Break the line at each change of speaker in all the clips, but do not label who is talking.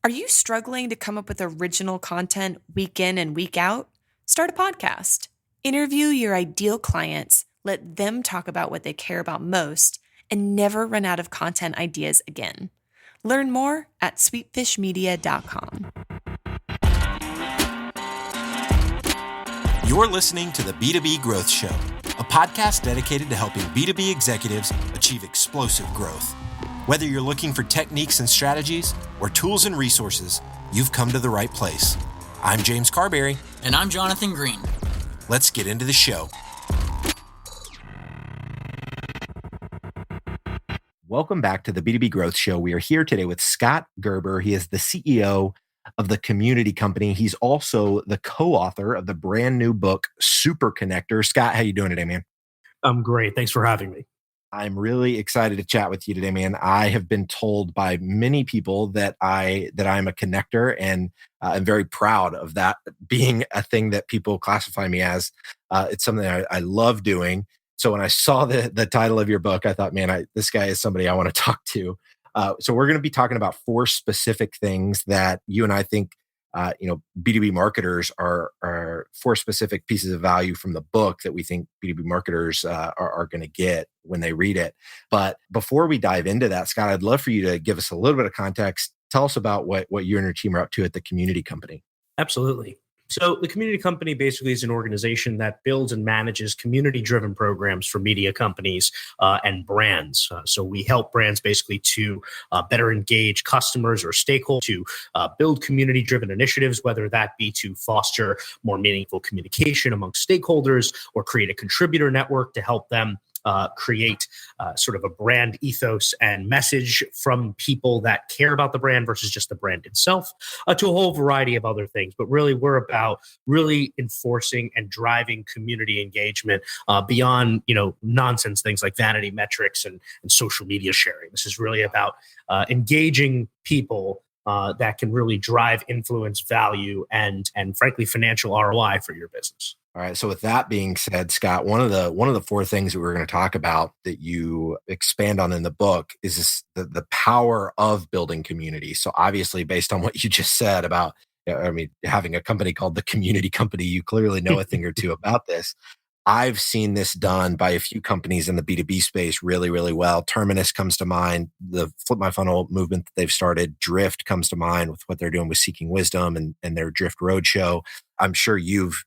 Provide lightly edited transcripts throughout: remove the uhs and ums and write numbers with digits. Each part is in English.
Are you struggling to come up with original content week in and week out? Start a podcast. Interview your ideal clients, let them talk about what they care about most, and never run out of content ideas again. Learn more at sweetfishmedia.com.
You're listening to the B2B Growth Show, a podcast dedicated to helping B2B executives achieve explosive growth. Whether you're looking for techniques and strategies or tools and resources, you've come to the right place. I'm James Carberry.
And I'm Jonathan Green.
Let's get into the show. Welcome back to the B2B Growth Show. We are here today with Scott Gerber. He is the CEO of the Community Company. He's also the co-author of the brand new book, Super Connector. Scott, how you doing today, man?
I'm great. Thanks for having me.
I'm really excited to chat with you today, man. I have been told by many people that I'm a connector, and I'm very proud of that being a thing that people classify me as. It's something I love doing. So when I saw the title of your book, I thought, man, this guy is somebody I want to talk to. So we're going to be talking about 4 specific things that you and I think B2B marketers are 4 specific pieces of value from the book that we think B2B marketers are going to get when they read it. But before we dive into that, Scott, I'd love for you to give us a little bit of context. Tell us about what you and your team are up to at the Community Company.
Absolutely. So the Community Company basically is an organization that builds and manages community-driven programs for media companies and brands. So we help brands basically to better engage customers or stakeholders, to build community-driven initiatives, whether that be to foster more meaningful communication amongst stakeholders or create a contributor network to help them create sort of a brand ethos and message from people that care about the brand versus just the brand itself, to a whole variety of other things. But really, we're about really enforcing and driving community engagement beyond, nonsense things like vanity metrics and social media sharing. This is really about engaging people that can really drive influence, value, and frankly, financial ROI for your business.
All right. So with that being said, Scott, one of the 4 things that we're going to talk about that you expand on in the book is the power of building community. So obviously, based on what you just said about, having a company called the Community Company, you clearly know a thing or two about this. I've seen this done by a few companies in the B2B space really, really well. Terminus comes to mind. The Flip My Funnel movement that they've started. Drift comes to mind with what they're doing with Seeking Wisdom and their Drift Roadshow. I'm sure you've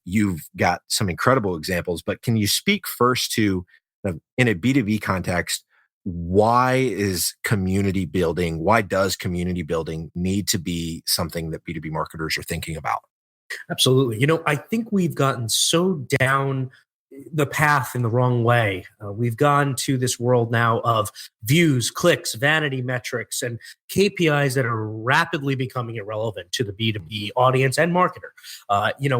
got some incredible examples, but can you speak first to, in a B2B context, why does community building need to be something that B2B marketers are thinking about?
Absolutely. I think we've gotten so down the path in the wrong way. We've gone to this world now of views, clicks, vanity metrics, and KPIs that are rapidly becoming irrelevant to the B2B audience and marketer.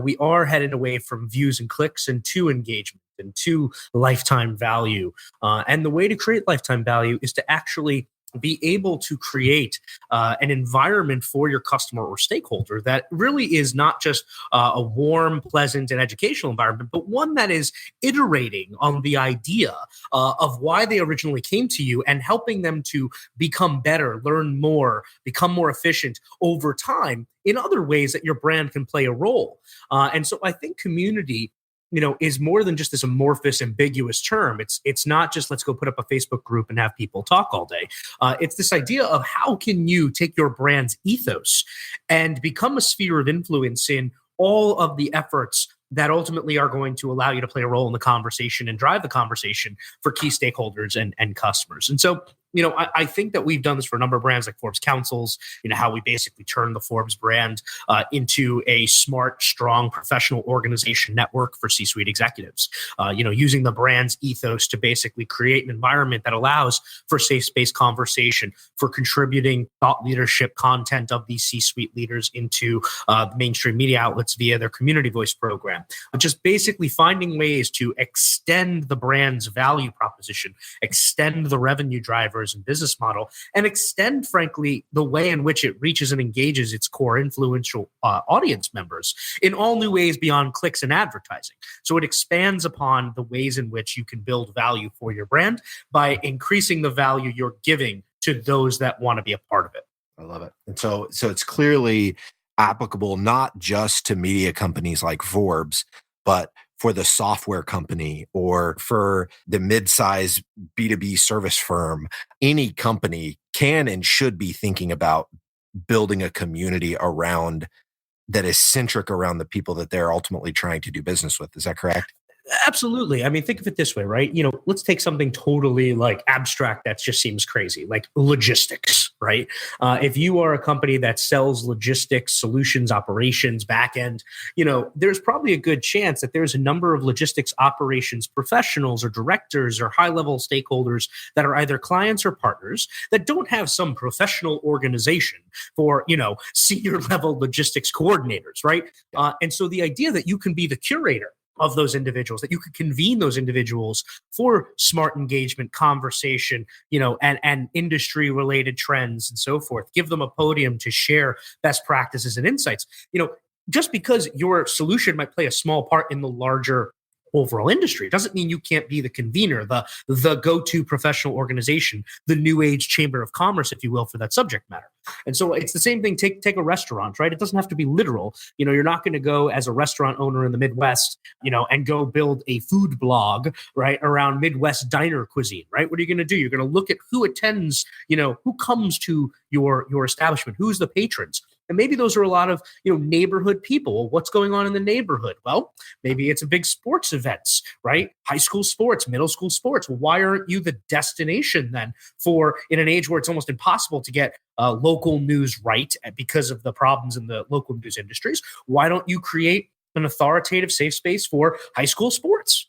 We are headed away from views and clicks and to engagement and to lifetime value. And the way to create lifetime value is to actually be able to create an environment for your customer or stakeholder that really is not just a warm, pleasant, and educational environment, but one that is iterating on the idea of why they originally came to you and helping them to become better, learn more, become more efficient over time in other ways that your brand can play a role. And so I think community is more than just this amorphous, ambiguous term. It's not just let's go put up a Facebook group and have people talk all day. It's this idea of how can you take your brand's ethos and become a sphere of influence in all of the efforts that ultimately are going to allow you to play a role in the conversation and drive the conversation for key stakeholders and customers. And so, I think that we've done this for a number of brands like Forbes Councils, how we basically turn the Forbes brand into a smart, strong, professional organization network for C-suite executives, using the brand's ethos to basically create an environment that allows for safe space conversation, for contributing thought leadership content of these C-suite leaders into mainstream media outlets via their Community Voice program. Just basically finding ways to extend the brand's value proposition, extend the revenue drivers and business model, and extend, frankly, the way in which it reaches and engages its core influential audience members in all new ways beyond clicks and advertising. So it expands upon the ways in which you can build value for your brand by increasing the value you're giving to those that want to be a part of it.
I love it. And so it's clearly applicable not just to media companies like Forbes, but for the software company or for the mid-size B2B service firm. Any company can and should be thinking about building a community around that is centric around the people that they're ultimately trying to do business with. Is that correct?
Absolutely. I mean, think of it this way, right? Let's take something totally like abstract that just seems crazy, like logistics, right? If you are a company that sells logistics, solutions, operations, backend, there's probably a good chance that there's a number of logistics operations professionals or directors or high-level stakeholders that are either clients or partners that don't have some professional organization for, senior level logistics coordinators, right? And so the idea that you can be the curator of those individuals, that you could convene those individuals for smart engagement, conversation, and industry related trends and so forth. Give them a podium to share best practices and insights. Just because your solution might play a small part in the larger overall industry doesn't mean you can't be the convener, the go-to professional organization, the new age chamber of commerce, if you will, for that subject matter. And so it's the same thing. Take a restaurant, right? It doesn't have to be literal. You're not going to go as a restaurant owner in the Midwest, and go build a food blog, right, around Midwest diner cuisine, right? What are you going to do? You're going to look at who attends, who comes to your establishment, who's the patrons. And maybe those are a lot of, neighborhood people. Well, what's going on in the neighborhood? Well, maybe it's a big sports events, right? High school sports, middle school sports. Well, why aren't you the destination then for, in an age where it's almost impossible to get local news right because of the problems in the local news industries? Why don't you create an authoritative safe space for high school sports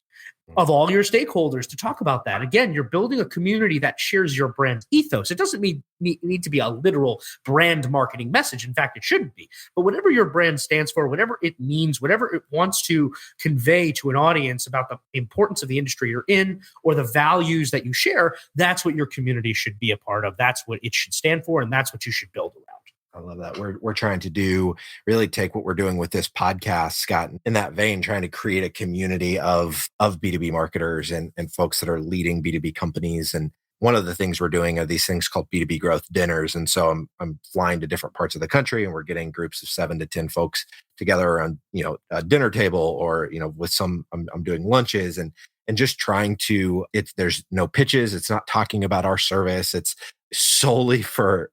of all your stakeholders to talk about that? Again, you're building a community that shares your brand ethos. It doesn't need to be a literal brand marketing message. In fact, it shouldn't be. But whatever your brand stands for, whatever it means, whatever it wants to convey to an audience about the importance of the industry you're in or the values that you share, that's what your community should be a part of. That's what it should stand for, and that's what you should build around.
I love that. We're trying to really take what we're doing with this podcast, Scott, in that vein, trying to create a community of B2B marketers and folks that are leading B2B companies. And one of the things we're doing are these things called B2B growth dinners. And so I'm flying to different parts of the country, and we're getting groups of 7 to 10 folks together around, a dinner table, or, with some, I'm doing lunches and just trying to, there's no pitches. It's not talking about our service. It's solely for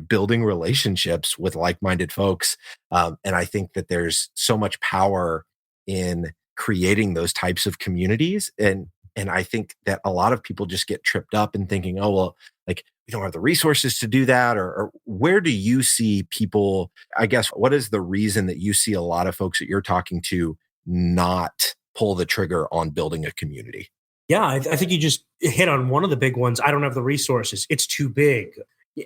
building relationships with like-minded folks. And I think that there's so much power in creating those types of communities. And I think that a lot of people just get tripped up in thinking, oh, well, like, we don't have the resources to do that. Or where do you see people, I guess, what is the reason that you see a lot of folks that you're talking to not pull the trigger on building a community?
Yeah, I think you just hit on one of the big ones. I don't have the resources. It's too big.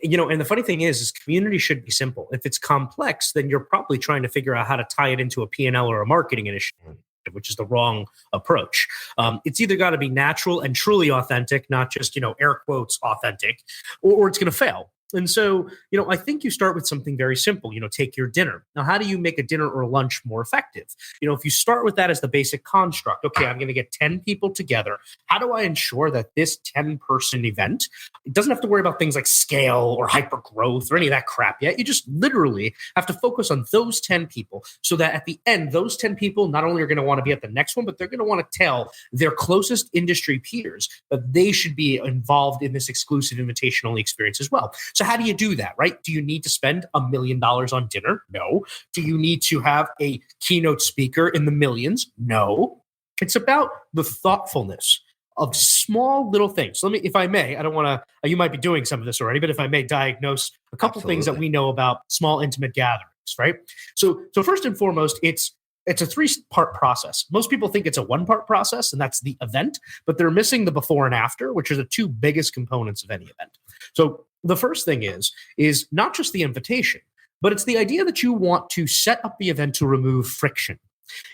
And the funny thing is community should be simple. If it's complex, then you're probably trying to figure out how to tie it into a P&L or a marketing initiative, which is the wrong approach. It's either got to be natural and truly authentic, not just, air quotes authentic, or it's going to fail. And so, I think you start with something very simple, take your dinner. Now, how do you make a dinner or lunch more effective? If you start with that as the basic construct, okay, I'm going to get 10 people together. How do I ensure that this 10-person event, it doesn't have to worry about things like scale or hyper growth or any of that crap yet. You just literally have to focus on those 10 people so that at the end, those 10 people not only are going to want to be at the next one, but they're going to want to tell their closest industry peers that they should be involved in this exclusive invitation-only experience as well. So how do you do that, right? Do you need to spend $1 million on dinner? No. Do you need to have a keynote speaker in the millions? No. It's about the thoughtfulness of small little things. So if I may, I don't want to, you might be doing some of this already, but if I may diagnose a couple things that we know about small, intimate gatherings, right? So first and foremost, it's a 3-part process. Most people think it's a 1-part process, and that's the event, but they're missing the before and after, which are the 2 biggest components of any event. So the first thing is not just the invitation, but it's the idea that you want to set up the event to remove friction.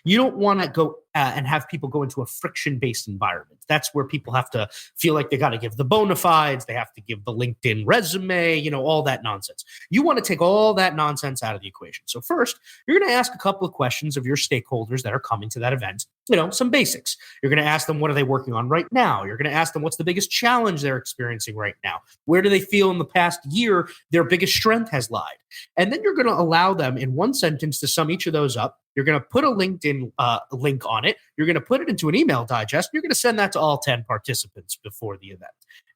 You don't want to go and have people go into a friction-based environment. That's where people have to feel like they got to give the bona fides, they have to give the LinkedIn resume, all that nonsense. You want to take all that nonsense out of the equation. So first, you're going to ask a couple of questions of your stakeholders that are coming to that event, some basics. You're going to ask them, what are they working on right now? You're going to ask them, what's the biggest challenge they're experiencing right now? Where do they feel in the past year their biggest strength has lied? And then you're going to allow them in one sentence to sum each of those up. You're going to put a LinkedIn link on it. You're going to put it into an email digest. You're going to send that to all 10 participants before the event.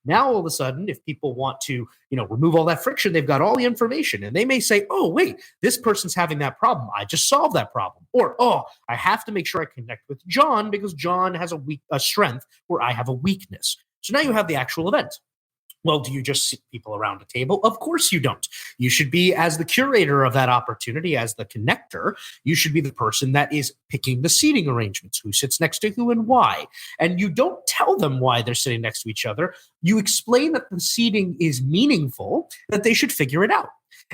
Now, all of a sudden, if people want to, remove all that friction, they've got all the information, and they may say, oh, wait, this person's having that problem. I just solved that problem. Or, oh, I have to make sure I connect with John because John has a strength where I have a weakness. So now you have the actual event. Well, do you just sit people around a table? Of course you don't. You should be, as the curator of that opportunity, as the connector, you should be the person that is picking the seating arrangements, who sits next to who and why. And you don't tell them why they're sitting next to each other. You explain that the seating is meaningful, that they should figure it out.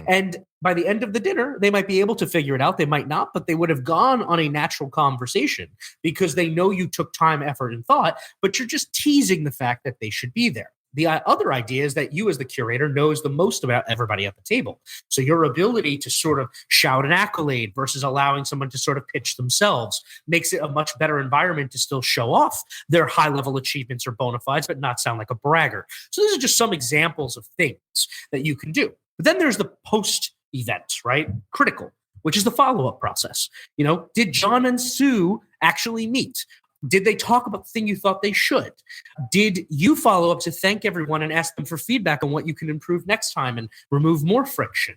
And by the end of the dinner, they might be able to figure it out. They might not, but they would have gone on a natural conversation because they know you took time, effort, and thought, but you're just teasing the fact that they should be there. The other idea is that you as the curator knows the most about everybody at the table. So your ability to sort of shout an accolade versus allowing someone to sort of pitch themselves makes it a much better environment to still show off their high-level achievements or bona fides, but not sound like a bragger. So these are just some examples of things that you can do. But then there's the post-event, right? Critical, which is the follow-up process. Did John and Sue actually meet? Did they talk about the thing you thought they should? Did you follow up to thank everyone and ask them for feedback on what you can improve next time and remove more friction?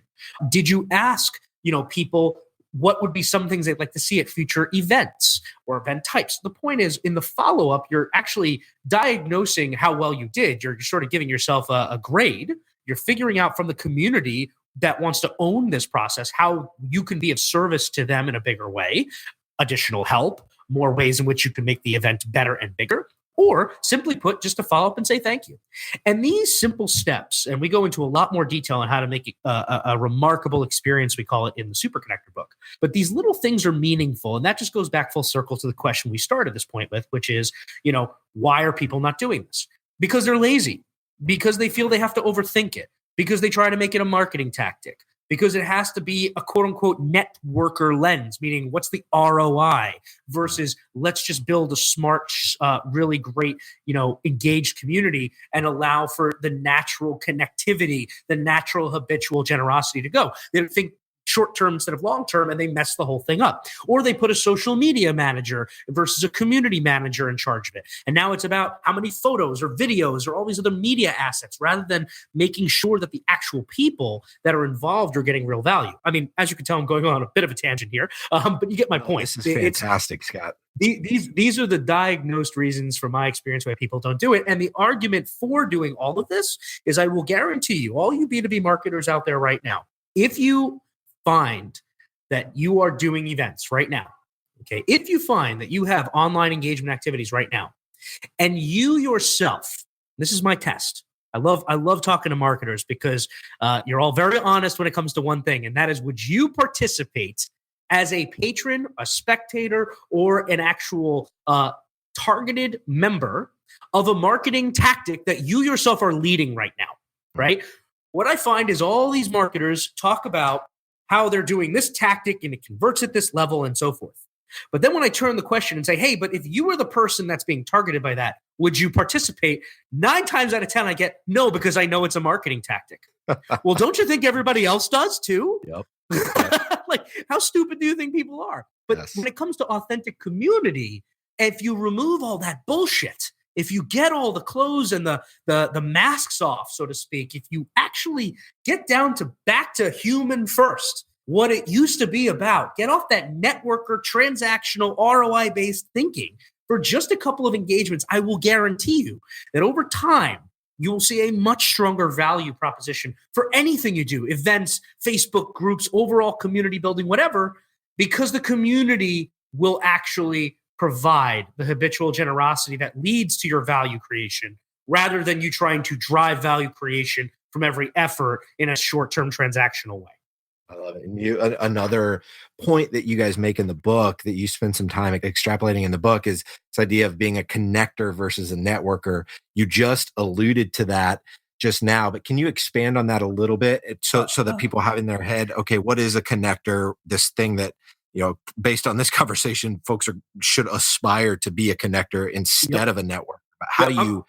Did you ask, people what would be some things they'd like to see at future events or event types? The point is, in the follow-up, you're actually diagnosing how well you did. You're sort of giving yourself a grade. You're figuring out from the community that wants to own this process how you can be of service to them in a bigger way, additional help, more ways in which you can make the event better and bigger, or simply put, just to follow up and say thank you. And these simple steps, and we go into a lot more detail on how to make it a remarkable experience, we call it in the Super Connector book. But these little things are meaningful, and that just goes back full circle to the question we started this point with, which is, why are people not doing this? Because they're lazy, because they feel they have to overthink it, because they try to make it a marketing tactic, because it has to be a quote-unquote networker lens, meaning what's the ROI versus let's just build a smart, really great, engaged community and allow for the natural connectivity, the natural habitual generosity to go. They think short-term instead of long-term, and they mess the whole thing up. Or they put a social media manager versus a community manager in charge of it. And now it's about how many photos or videos or all these other media assets rather than making sure that the actual people that are involved are getting real value. I mean, as you can tell, I'm going on a bit of a tangent here, but you get my point.
This is fantastic, Scott.
These are the diagnosed reasons from my experience why people don't do it. And the argument for doing all of this is I will guarantee you, all you B2B marketers out there right now, if you find that you are doing events right now, okay, if you find that you have online engagement activities right now, and you yourself, this is my test. I love talking to marketers because you're all very honest when it comes to one thing, and that is, would you participate as a patron, a spectator, or an actual targeted member of a marketing tactic that you yourself are leading right now, right? What I find is all these marketers talk about how they're doing this tactic and it converts at this level and so forth. But then when I turn the question and say, hey, but if you were the person that's being targeted by that, would you participate? 9 times out of 10, I get no, because I know it's a marketing tactic. Well, don't you think everybody else does too?
Yep.
Like, how stupid do you think people are? But when it comes to authentic community, if you remove all that bullshit, if you get all the clothes and the masks off, so to speak, if you actually get down to back to human first, what it used to be about, get off that networker, transactional, ROI-based thinking for just a couple of engagements, I will guarantee you that over time, you will see a much stronger value proposition for anything you do, events, Facebook groups, overall community building, whatever, because the community will actually provide the habitual generosity that leads to your value creation rather than you trying to drive value creation from every effort in a short-term transactional way.
I love it. And another point that you guys make in the book that you spend some time extrapolating in the book is this idea of being a connector versus a networker. You just alluded to that just now, but can you expand on that a little bit so that people have in their head, okay, what is a connector? This thing that, based on this conversation, folks should aspire to be a connector instead of a network. How do you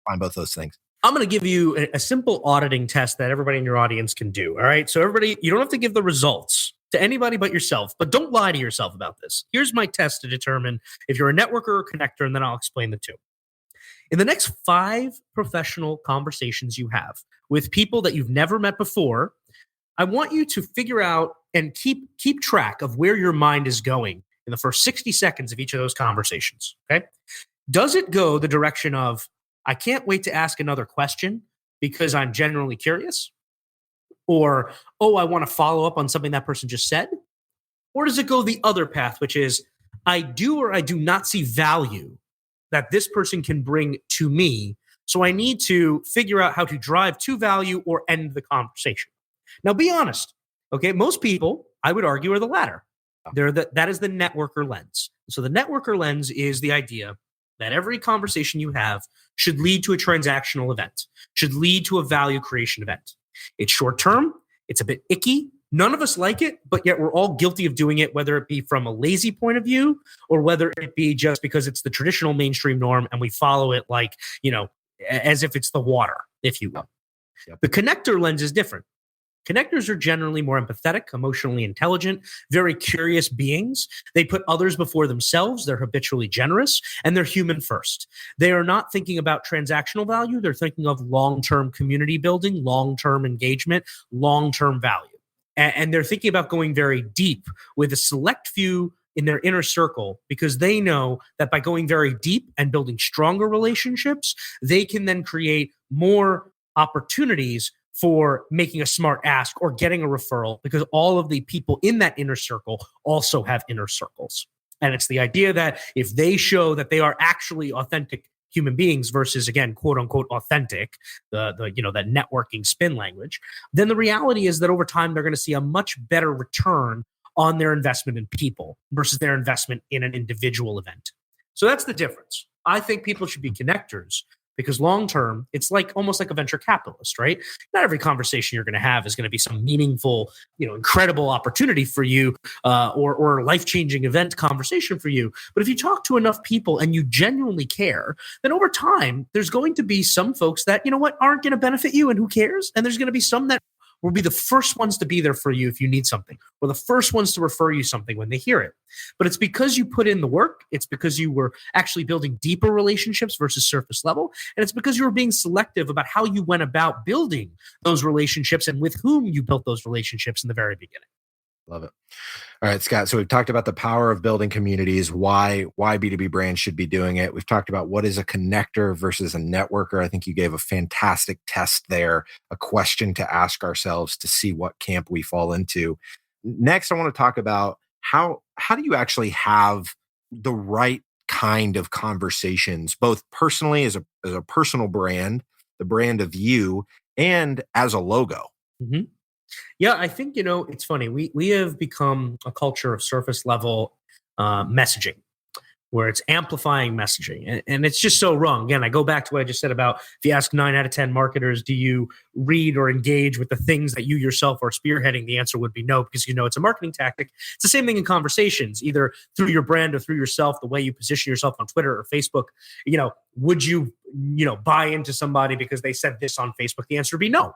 find both those things?
I'm going to give you a simple auditing test that everybody in your audience can do. All right. So everybody, you don't have to give the results to anybody but yourself, but don't lie to yourself about this. Here's my test to determine if you're a networker or connector, and then I'll explain the two. In the next 5 professional conversations you have with people that you've never met before, I want you to figure out and keep track of where your mind is going in the first 60 seconds of each of those conversations. Okay. Does it go the direction of, I can't wait to ask another question because I'm genuinely curious? Or, oh, I want to follow up on something that person just said? Or does it go the other path, which is, I do or I do not see value that this person can bring to me, so I need to figure out how to drive to value or end the conversation? Now, be honest, okay? Most people, I would argue, are the latter. That is the networker lens. So the networker lens is the idea that every conversation you have should lead to a transactional event, should lead to a value creation event. It's short term. It's a bit icky. None of us like it, but yet we're all guilty of doing it, whether it be from a lazy point of view or whether it be just because it's the traditional mainstream norm and we follow it like, as if it's the water, if you will. Yep. The connector lens is different. Connectors are generally more empathetic, emotionally intelligent, very curious beings. They put others before themselves. They're habitually generous, and they're human first. They are not thinking about transactional value. They're thinking of long-term community building, long-term engagement, long-term value. And they're thinking about going very deep with a select few in their inner circle, because they know that by going very deep and building stronger relationships, they can then create more opportunities for making a smart ask or getting a referral, because all of the people in that inner circle also have inner circles. And it's the idea that if they show that they are actually authentic human beings versus, again, quote unquote, authentic, that networking spin language, then the reality is that over time, they're going to see a much better return on their investment in people versus their investment in an individual event. So that's the difference. I think people should be connectors, because long-term, it's almost like a venture capitalist, right? Not every conversation you're going to have is going to be some meaningful, incredible opportunity for you, or life-changing event conversation for you. But if you talk to enough people and you genuinely care, then over time, there's going to be some folks that, aren't going to benefit you, and who cares? And there's going to be some that will be the first ones to be there for you if you need something, or the first ones to refer you something when they hear it. But it's because you put in the work. It's because you were actually building deeper relationships versus surface level. And it's because you were being selective about how you went about building those relationships and with whom you built those relationships in the very beginning.
Love it. All right, Scott. So we've talked about the power of building communities, why B2B brands should be doing it. We've talked about what is a connector versus a networker. I think you gave a fantastic test there, a question to ask ourselves to see what camp we fall into. Next, I want to talk about how do you actually have the right kind of conversations, both personally as a personal brand, the brand of you, and as a logo.
Mm-hmm. Yeah, I think, it's funny. We have become a culture of surface level messaging, where it's amplifying messaging. And it's just so wrong. Again, I go back to what I just said about, if you ask 9 out of 10 marketers, do you read or engage with the things that you yourself are spearheading? The answer would be no, because it's a marketing tactic. It's the same thing in conversations, either through your brand or through yourself, the way you position yourself on Twitter or Facebook. Would you, buy into somebody because they said this on Facebook? The answer would be no.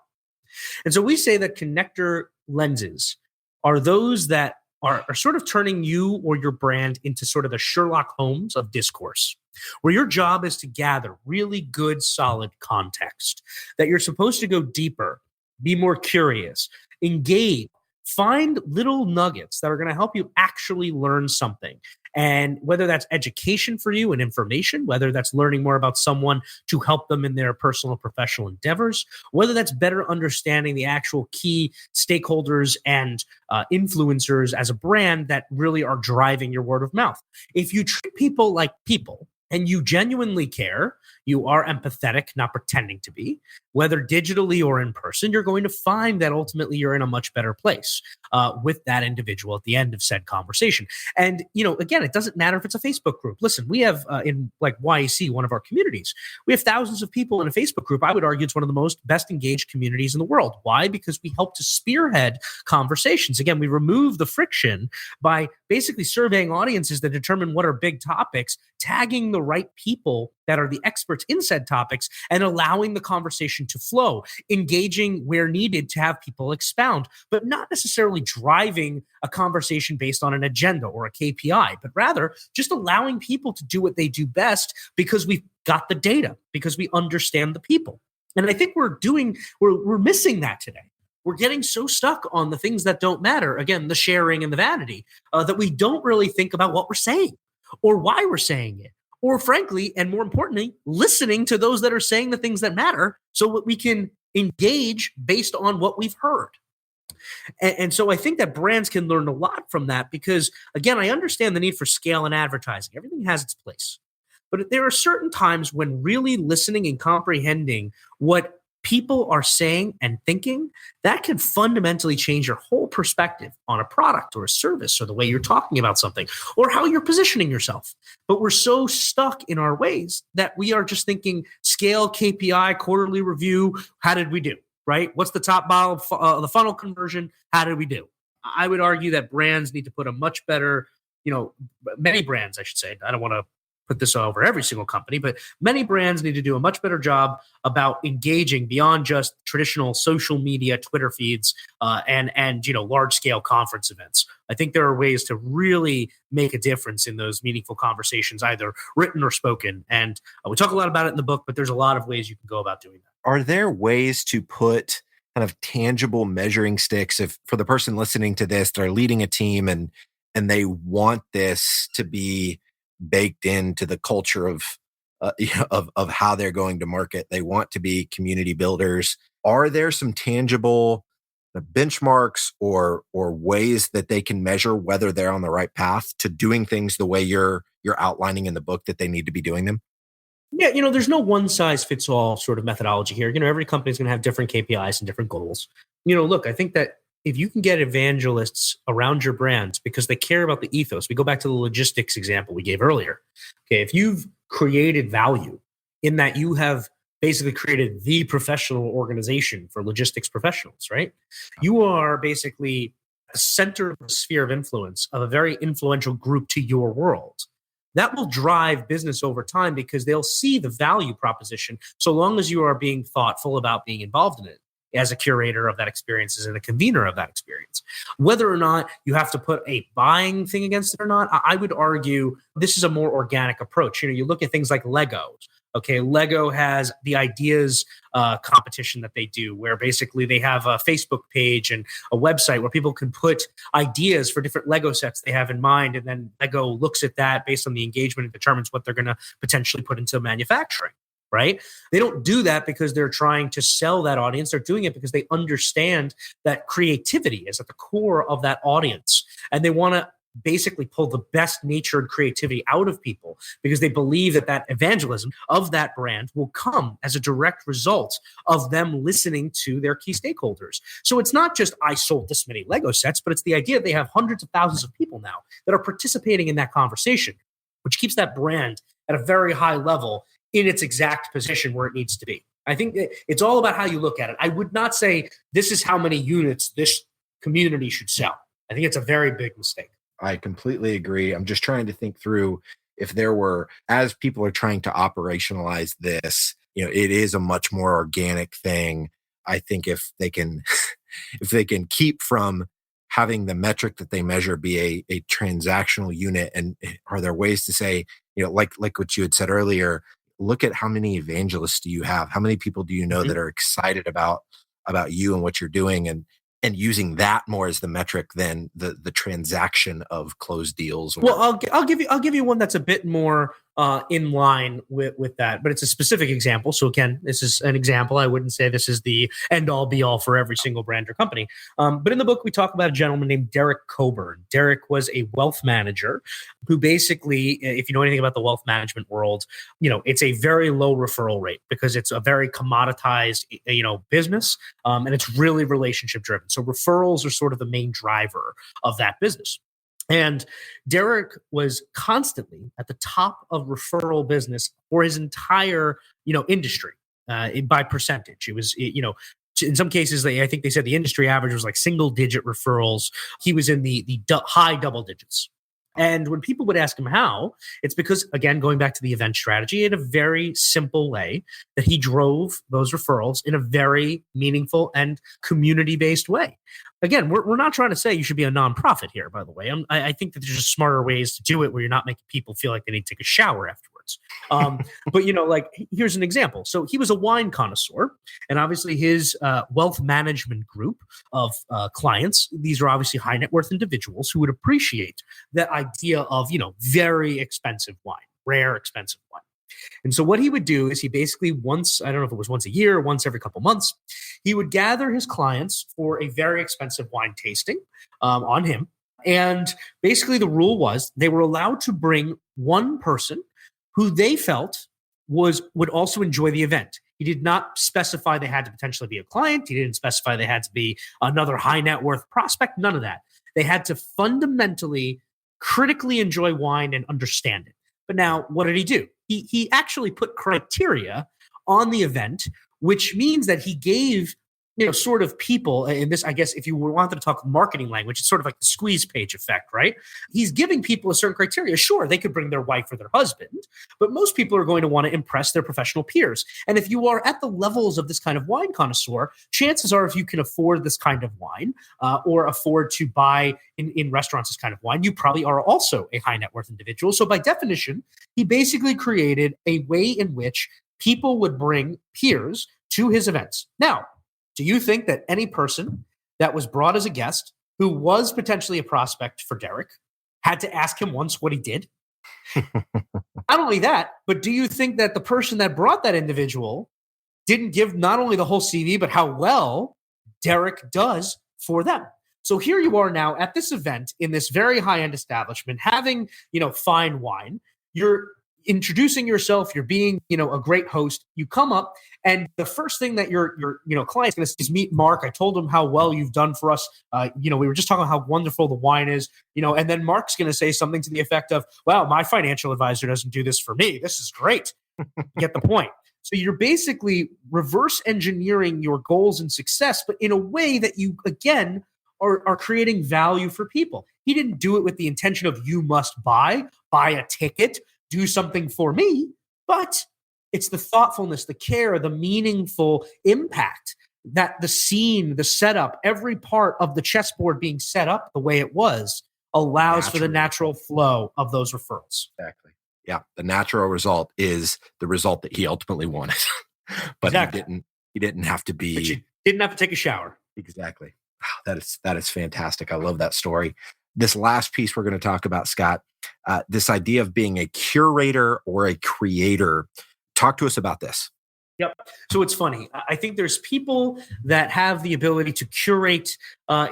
And so we say that connector lenses are those that are sort of turning you or your brand into sort of the Sherlock Holmes of discourse, where your job is to gather really good, solid context, that you're supposed to go deeper, be more curious, engage, find little nuggets that are going to help you actually learn something. And whether that's education for you and information, whether that's learning more about someone to help them in their personal or professional endeavors, whether that's better understanding the actual key stakeholders and influencers as a brand that really are driving your word of mouth. If you treat people like people and you genuinely care, you are empathetic, not pretending to be, whether digitally or in person, you're going to find that ultimately you're in a much better place with that individual at the end of said conversation. And, again, it doesn't matter if it's a Facebook group. Listen, we have in like YAC, one of our communities, we have thousands of people in a Facebook group. I would argue it's one of the most best engaged communities in the world. Why? Because we help to spearhead conversations. Again, we remove the friction by basically surveying audiences that determine what are big topics, tagging the right people that are the experts in said topics, and allowing the conversation to flow, engaging where needed to have people expound, but not necessarily driving a conversation based on an agenda or a KPI, but rather just allowing people to do what they do best because we've got the data, because we understand the people. And I think we're missing that today. We're getting so stuck on the things that don't matter, again, the sharing and the vanity, that we don't really think about what we're saying or why we're saying it, or frankly, and more importantly, listening to those that are saying the things that matter so that we can engage based on what we've heard. And so I think that brands can learn a lot from that because, again, I understand the need for scale in advertising. Everything has its place. But there are certain times when really listening and comprehending what people are saying and thinking, that can fundamentally change your whole perspective on a product or a service or the way you're talking about something or how you're positioning yourself. But we're so stuck in our ways that we are just thinking scale, KPI, quarterly review. How did we do? Right? What's the top bottom of the funnel conversion? How did we do? I would argue that brands need to put a much better, many brands, I should say. I don't want to put this over every single company, but many brands need to do a much better job about engaging beyond just traditional social media, Twitter feeds, and large scale conference events. I think there are ways to really make a difference in those meaningful conversations, either written or spoken. And we talk a lot about it in the book, but there's a lot of ways you can go about doing that.
Are there ways to put kind of tangible measuring sticks if for the person listening to this, they're leading a team and they want this to be baked into the culture of how they're going to market? They want to be community builders. Are there some tangible benchmarks or ways that they can measure whether they're on the right path to doing things the way you're outlining in the book that they need to be doing them?
Yeah, there's no one size fits all sort of methodology here. Every company is going to have different KPIs and different goals. Look, I think that if you can get evangelists around your brands because they care about the ethos, we go back to the logistics example we gave earlier. Okay, if you've created value in that you have basically created the professional organization for logistics professionals, right? You are basically the center of the sphere of influence of a very influential group to your world. That will drive business over time because they'll see the value proposition so long as you are being thoughtful about being involved in it as a curator of that experience and a convener of that experience. Whether or not you have to put a buying thing against it or not, I would argue this is a more organic approach. You look at things like Lego. Okay, Lego has the ideas competition that they do where basically they have a Facebook page and a website where people can put ideas for different Lego sets they have in mind. And then Lego looks at that based on the engagement and determines what they're going to potentially put into manufacturing, right? They don't do that because they're trying to sell that audience. They're doing it because they understand that creativity is at the core of that audience. And they want to basically pull the best natured creativity out of people because they believe that evangelism of that brand will come as a direct result of them listening to their key stakeholders. So it's not just I sold this many Lego sets, but it's the idea that they have hundreds of thousands of people now that are participating in that conversation, which keeps that brand at a very high level in its exact position where it needs to be. I think it's all about how you look at it. I would not say this is how many units this community should sell. I think it's a very big mistake.
I completely agree. I'm just trying to think through if there were, as people are trying to operationalize this, it is a much more organic thing. I think if they can, if they can keep from having the metric that they measure be a transactional unit, and are there ways to say, like what you had said earlier, look at how many evangelists do you have? How many people do you know that are excited about you and what you're doing? And using that more as the metric than the transaction of closed deals.
Well, I'll give you one that's a bit more in line with that. But it's a specific example. So again, this is an example. I wouldn't say this is the end all be all for every single brand or company. But in the book, we talk about a gentleman named Derek Coburn. Derek was a wealth manager who basically, if you know anything about the wealth management world, it's a very low referral rate because it's a very commoditized, business. And it's really relationship driven. So referrals are sort of the main driver of that business. And Derek was constantly at the top of referral business for his entire, industry by percentage. It was, in some cases, I think they said the industry average was like single digit referrals. He was in the high double digits. And when people would ask him how, it's because, again, going back to the event strategy, in a very simple way, that he drove those referrals in a very meaningful and community-based way. Again, we're not trying to say you should be a nonprofit here, by the way. I think that there's just smarter ways to do it where you're not making people feel like they need to take a shower afterwards. But, here's an example. So he was a wine connoisseur, and obviously his wealth management group of clients, these are obviously high net worth individuals who would appreciate that idea of, very expensive wine, rare, expensive wine. And so what he would do is he basically I don't know if it was once a year, once every couple months, he would gather his clients for a very expensive wine tasting on him. And basically the rule was they were allowed to bring one person who they felt would also enjoy the event. He did not specify they had to potentially be a client. He didn't specify they had to be another high net worth prospect. None of that. They had to fundamentally, critically enjoy wine and understand it. But now, what did he do? He actually put criteria on the event, which means that he gave sort of people, and this, I guess, if you wanted to talk marketing language, it's sort of like the squeeze page effect, right? He's giving people a certain criteria. Sure, they could bring their wife or their husband, but most people are going to want to impress their professional peers. And if you are at the levels of this kind of wine connoisseur, chances are if you can afford this kind of wine or afford to buy in restaurants this kind of wine, you probably are also a high net worth individual. So by definition, he basically created a way in which people would bring peers to his events. Now, do you think that any person that was brought as a guest who was potentially a prospect for Derek had to ask him once what he did? Not only that, but do you think that the person that brought that individual didn't give not only the whole CV, but how well Derek does for them? So here you are now at this event in this very high-end establishment, having, fine wine. You're introducing yourself, you're being, a great host. You come up, and the first thing that your client's going to is meet Mark. I told him how well you've done for us. We were just talking about how wonderful the wine is, and then Mark's going to say something to the effect of, "Wow, my financial advisor doesn't do this for me. This is great." Get the point. So you're basically reverse engineering your goals and success, but in a way that you, again, are creating value for people. He didn't do it with the intention of you must buy a ticket, do something for me, but it's the thoughtfulness, the care, the meaningful impact that the scene, the setup, every part of the chessboard being set up the way it was allows for the natural flow of those referrals.
Exactly. Yeah. The natural result is the result that he ultimately wanted, but exactly. He didn't have to be.
But you didn't have to take a shower.
Exactly. Wow, that is fantastic. I love that story. This last piece we're going to talk about, Scott, this idea of being a curator or a creator. Talk to us about this.
Yep. So it's funny. I think there's people that have the ability to curate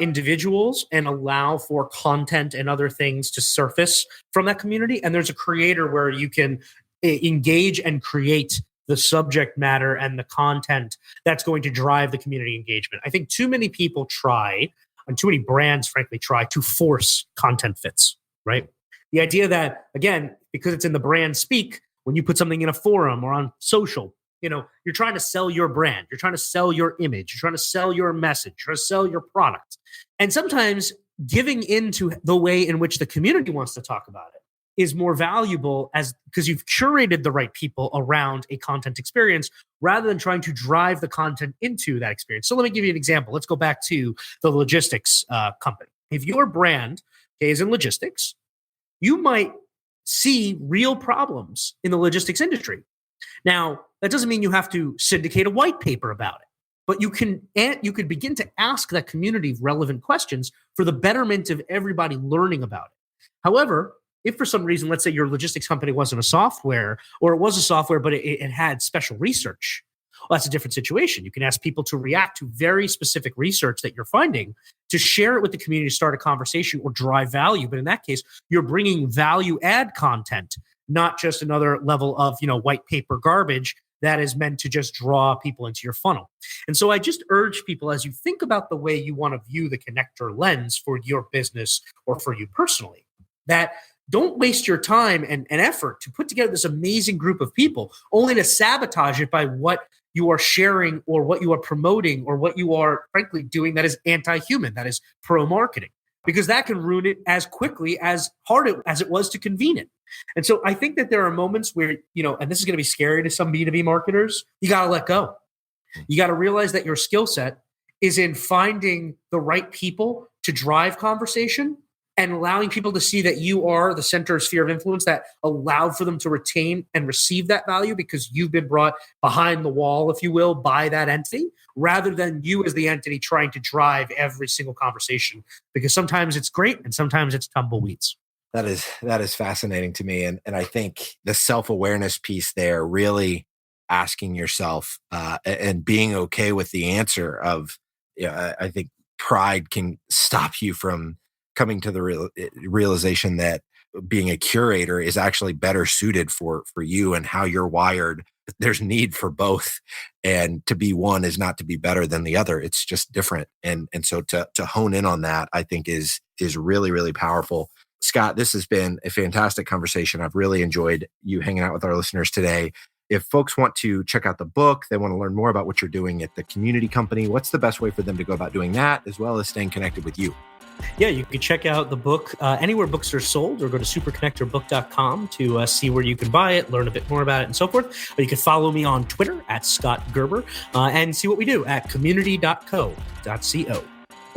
individuals and allow for content and other things to surface from that community. And there's a creator where you can engage and create the subject matter and the content that's going to drive the community engagement. I think too many people try, and too many brands, frankly, try to force content fits, right? The idea that, again, because it's in the brand speak, when you put something in a forum or on social, you're trying to sell your brand. You're trying to sell your image. You're trying to sell your message. You're trying to sell your product. And sometimes giving into the way in which the community wants to talk about it is more valuable because you've curated the right people around a content experience rather than trying to drive the content into that experience. So let me give you an example. Let's go back to the logistics company. If your brand is in logistics, you might see real problems in the logistics industry. Now, that doesn't mean you have to syndicate a white paper about it, but you could begin to ask that community relevant questions for the betterment of everybody learning about it. However, if for some reason, let's say your logistics company wasn't a software, or it was a software, but it had special research, well, that's a different situation. You can ask people to react to very specific research that you're finding, to share it with the community, to start a conversation or drive value. But in that case, you're bringing value add content, not just another level of, white paper garbage that is meant to just draw people into your funnel. And so I just urge people, as you think about the way you want to view the connector lens for your business or for you personally, that don't waste your time and effort to put together this amazing group of people only to sabotage it by what you are sharing or what you are promoting or what you are frankly doing that is anti-human, that is pro-marketing, because that can ruin it as quickly as hard as it was to convene it. And so I think that there are moments where, and this is going to be scary to some B2B marketers, you got to let go. You got to realize that your skill set is in finding the right people to drive conversation and allowing people to see that you are the center of sphere of influence that allowed for them to retain and receive that value because you've been brought behind the wall, if you will, by that entity, rather than you as the entity trying to drive every single conversation, because sometimes it's great and sometimes it's tumbleweeds.
That is fascinating to me. And I think the self-awareness piece there, really asking yourself and being okay with the answer of, I think pride can stop you from coming to the realization that being a curator is actually better suited for you and how you're wired. There's need for both, and to be one is not to be better than the other. It's just different. And so to hone in on that, I think is really, really powerful. Scott, this has been a fantastic conversation. I've really enjoyed you hanging out with our listeners today. If folks want to check out the book, they want to learn more about what you're doing at the Community Company, what's the best way for them to go about doing that, as well as staying connected with you?
Yeah, you can check out the book anywhere books are sold, or go to superconnectorbook.com to see where you can buy it, learn a bit more about it, and so forth. Or you can follow me on Twitter at Scott Gerber and see what we do at community.co.co.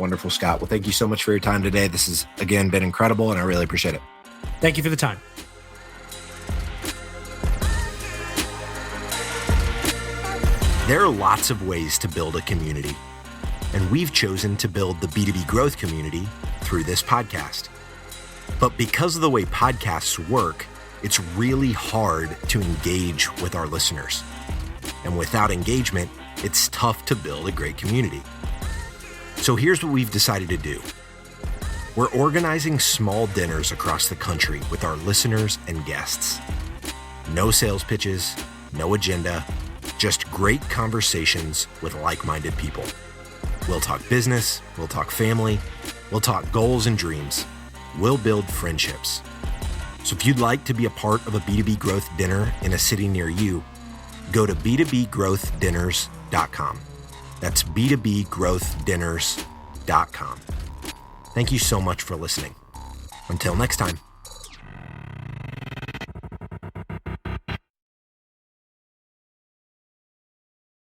Wonderful, Scott. Well, thank you so much for your time today. This has, again, been incredible, and I really appreciate it.
Thank you for the time.
There are lots of ways to build a community, and we've chosen to build the B2B growth community through this podcast. But because of the way podcasts work, it's really hard to engage with our listeners. And without engagement, it's tough to build a great community. So here's what we've decided to do. We're organizing small dinners across the country with our listeners and guests. No sales pitches, no agenda, just great conversations with like-minded people. We'll talk business, we'll talk family, we'll talk goals and dreams. We'll build friendships. So if you'd like to be a part of a B2B growth dinner in a city near you, go to b2bgrowthdinners.com. That's b2bgrowthdinners.com. Thank you so much for listening. Until next time.